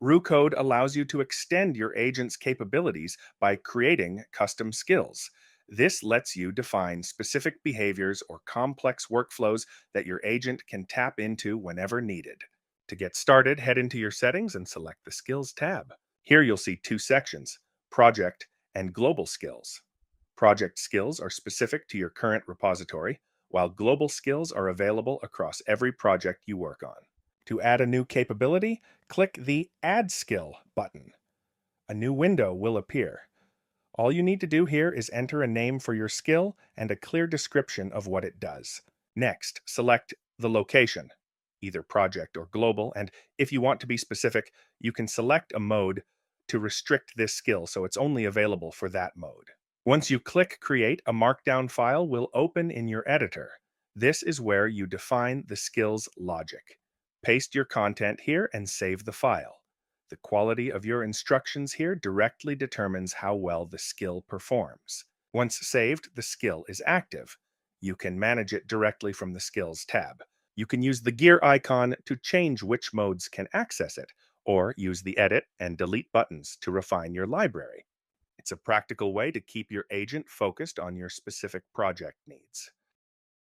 Roo Code allows you to extend your agent's capabilities by creating custom skills. This lets you define specific behaviors or complex workflows that your agent can tap into whenever needed. To get started, head into your settings and select the Skills tab. Here you'll see two sections: Project and Global Skills. Project skills are specific to your current repository, while global skills are available across every project you work on. To add a new capability, click the Add Skill button. A new window will appear. All you need to do here is enter a name for your skill and a clear description of what it does. Next, select the location, either project or global, and if you want to be specific, you can select a mode to restrict this skill so it's only available for that mode. Once you click Create, a Markdown file will open in your editor. This is where you define the skill's logic. Paste your content here and save the file. The quality of your instructions here directly determines how well the skill performs. Once saved, the skill is active. You can manage it directly from the Skills tab. You can use the gear icon to change which modes can access it, or use the Edit and Delete buttons to refine your library. It's a practical way to keep your agent focused on your specific project needs.